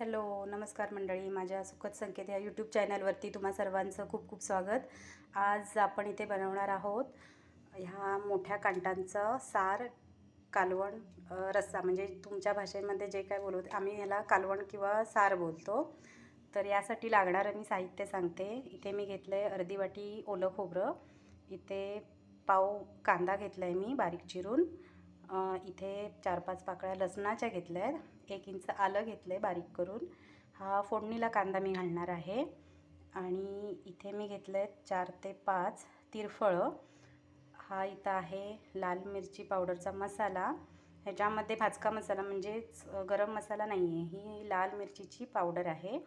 Hello, नमस्कार मंडळी. माझ्या सुखद संकेत या यूट्यूब चॅनलवरती तुम्हा सर्वांचं खूप खूप स्वागत. आज आपण इथे बनवणार आहोत ह्या मोठ्या कांटांचं सार, कालवण, रस्सा, म्हणजे तुमच्या भाषेमध्ये जे काय बोलवतो आम्ही ह्याला कालवण किंवा सार बोलतो. तर यासाठी लागणारं मी साहित्य सांगते. इथे मी घेतलं आहे अर्धी वाटी ओलं खोबरं, इथे पाव कांदा घेतला आहे मी बारीक चिरून, इथे 4-5 पाकळ्या लसणाच्या घेतल्या आहेत, 1 इंच आलं घेतलं आहे बारीक करून. हा फोडणीला कांदा मी घालणार आहे. आणि इथे मी घेतलं आहे 4 ते 5 तिरफळं. हा इथं आहे लाल मिरची पावडरचा मसाला. ह्याच्यामध्ये भाजका मसाला म्हणजेच गरम मसाला नाही आहे, ही लाल मिरचीची पावडर आहे.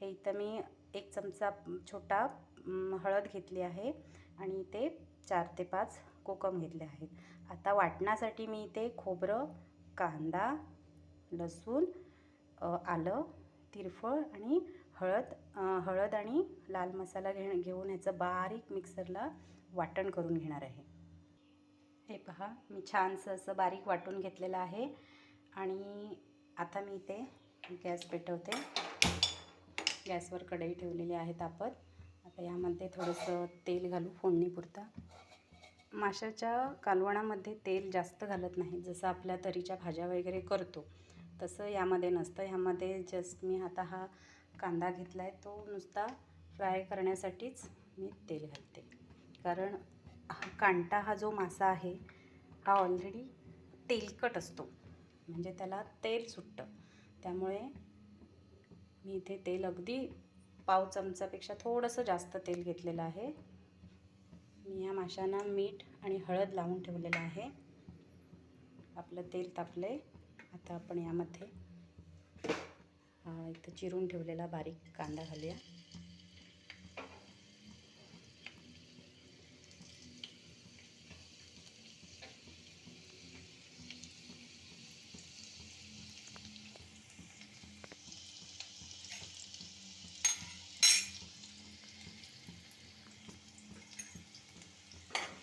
हे इथं मी 1 चमचा छोटा हळद घेतली आहे आणि इथे 4 ते 5 कोकम घेतले आहेत. आता वाटण्यासाठी मी इथे खोबरं, कांदा, लसूण, आलं, तिरफळ आणि हळद आणि लाल मसाला घेऊन ह्याचं बारीक मिक्सरला वाटण करून घेणार आहे. हे पहा, मी छानसं असं बारीक वाटून घेतलेलं आहे. आणि आता मी इथे गॅस पेटवते. गॅसवर कढई ठेवलेली आहे तापत. आता यामध्ये थोडंसं तेल घालू फोडणीपुरता. माशाच्या कालवणामध्ये तेल जास्त घालत नाही, जसं आपल्या तरीच्या भाज्या वगैरे करतो तसं यामध्ये नसतं. ह्यामध्ये जस्ट मी आता हा कांदा घेतला आहे तो नुसता फ्राय करण्यासाठीच मी तेल घालते. कारण कांटा हा जो मासा आहे हा ऑलरेडी तेलकट असतो, म्हणजे त्याला तेल सुटतं. त्यामुळे मी इथे तेल अगदी पाव चमचापेक्षा थोडंसं जास्त तेल घेतलेलं आहे. मी या माशांना मीठ आणि हळद लावून ठेवलेलं आहे. आपलं तेल तापले. आता आपण यामध्ये इथं चिरून ठेवलेला बारीक कांदा घालूया.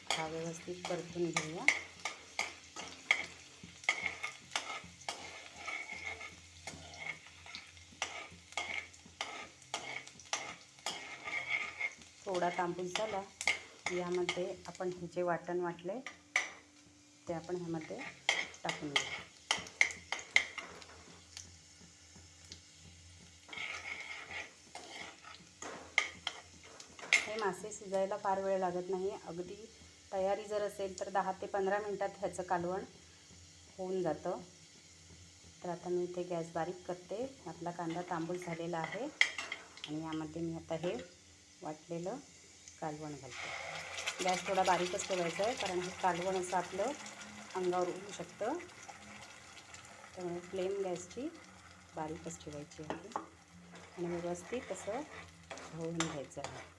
हा व्यवस्थित परतून घेऊया. थोडा तांबूस झाला यामध्ये आपण हे जे वाटण वाटले ते आपण ह्यामध्ये टाकून घेऊ. हे मासे शिजायला फार वेळ लागत नाही. अगदी तयारी जर असेल तर 10 ते 15 मिनटात ह्याचं कालवण होऊन जातं. तर आता मी इथे गॅस बारीक करते. आपला कांदा तांबूस झालेला आहे आणि यामध्ये मी आता हे वाटलेलं कालवण घालते. गॅस थोडा बारीकच ठेवायचा आहे, कारण हे कालवण असं आपलं अंगावर उडू शकतं. त्यामुळे फ्लेम गॅसची बारीकच ठेवायची आहे आणि व्यवस्थित असं ढवळून घ्यायचं आहे.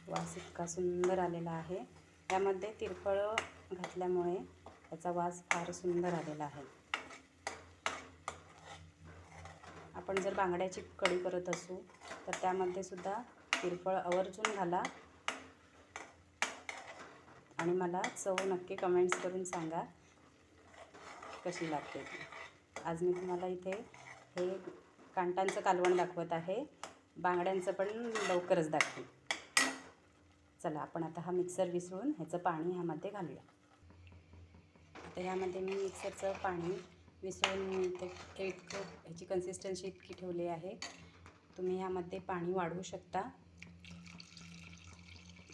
वास इतका सुंदर आलेला आहे. यामध्ये तिरफळं घातल्यामुळे त्याचा वास फार सुंदर आलेला आहे. आपण जर बांगड्याची कढी करत असू तर त्यामध्ये सुद्धा तिरफळ आवर्जून घाला आणि मला चव नक्की कमेंट्स करून सांगा कशी लागते ती. आज मी तुम्हाला इथे हे कांटांचं कालवण दाखवत आहे, बांगड्यांचं पण लवकरच दाखवेन. चला, आपण आता हा मिक्सर विसळून ह्याचं पाणी ह्यामध्ये घालूया. आता ह्यामध्ये मी मिक्सरचं पाणी विसळून इथे ह्याची कन्सिस्टन्सी इतकी ठेवली आहे. तुम्ही ह्यामध्ये पाणी वाढवू शकता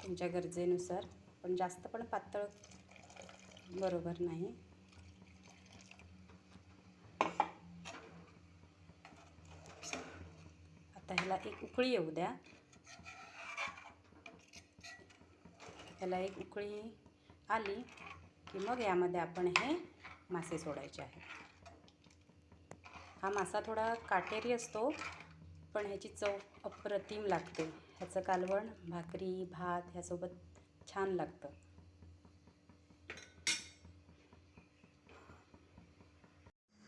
तुमच्या गरजेनुसार, पण जास्त पण पातळ बरोबर नाही. आता ह्याला एक उकळी येऊ द्या. ह्याला एक उकळी आली की मग यामध्ये आपण हे मासे सोडायचे आहे. हा मासा थोडा काटेरी असतो, पण ह्याची चव अप्रतिम लागते. ह्याचं कालवण भाकरी, भात ह्यासोबत छान लागतं.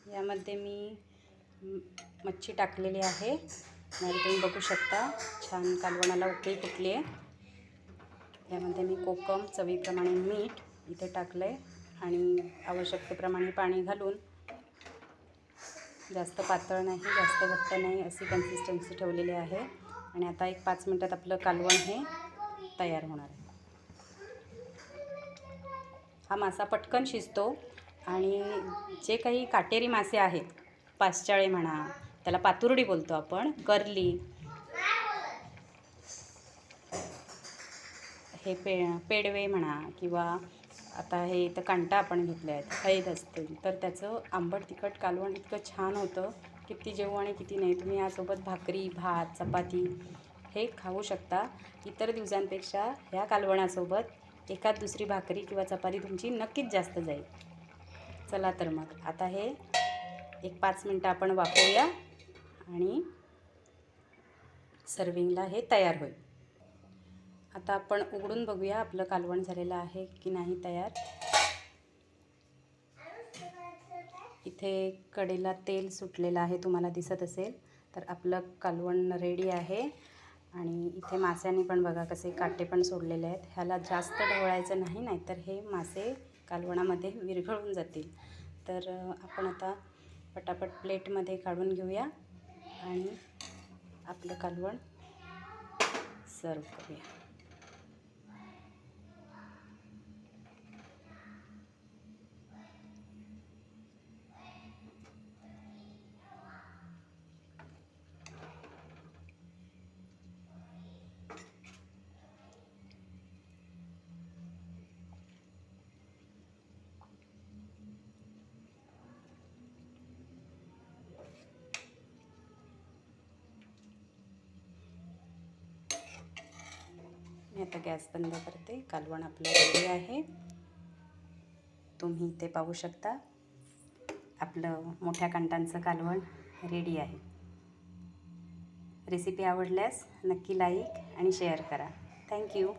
यामध्ये मी मच्छी टाकलेली आहे आणि तुम्ही बघू शकता छान कालवणाला उकळी फुटली आहे. यामध्ये मी कोकम, चवीप्रमाणे मीठ इथे टाकलं आहे आणि आवश्यकतेप्रमाणे पाणी घालून, जास्त पातळ नाही जास्त घट्ट नाही अशी कन्सिस्टन्सी ठेवलेली आहे. आणि आता एक 5 मिनटात आपलं कालवण हे तयार होणार आहे. हा मासा पटकन शिजतो आणि जे काही काटेरी मासे आहेत, पासचाळे म्हणा, त्याला पातुरडी बोलतो आपण, करली, हे पेडवे म्हणा, किंवा आता हे इथं कांटा आपण घेतले आहेत, हळद असते, तर त्याचं आंबट तिखट कालवण इतकं छान होतं, किती जेवू आणि किती नाही. तुम्ही यासोबत भाकरी, भात, चपाती हे खाऊ शकता. इतर दिवसांपेक्षा ह्या कालवणासोबत एखाद दुसरी भाकरी किंवा चपाती तुमची नक्कीच जास्त जाईल. चला तर मग आता हे एक 5 मिनटं आपण वाफवूया आणि सर्विंगला हे तयार होईल. आता आपण उघडून बघूया आपलं कालवण झालेलं आहे की नाही तयार. इथे कढईला तेल सुटलेलं आहे, तुम्हाला दिसत असेल. तर आपलं कालवण रेडी आहे. आणि इथे मास्याने पण बघा कसे काटे पण सोडलेले आहेत. ह्याला जास्त ढवळायचं नाही, नाहीतर हे मासे कालवणामध्ये विरघळून जातील. तर आपण आता पटापट प्लेटमध्ये काढून घेऊया आणि आपलं कालवण सर्व करूया. मी आता गॅस बंद करते. कालवण आपलं रेडी आहे. तुम्ही इथे पाहू शकता आपलं मोठ्या कांटांचं कालवण रेडी आहे. रेसिपी आवडल्यास नक्की लाईक आणि शेअर करा. थँक्यू.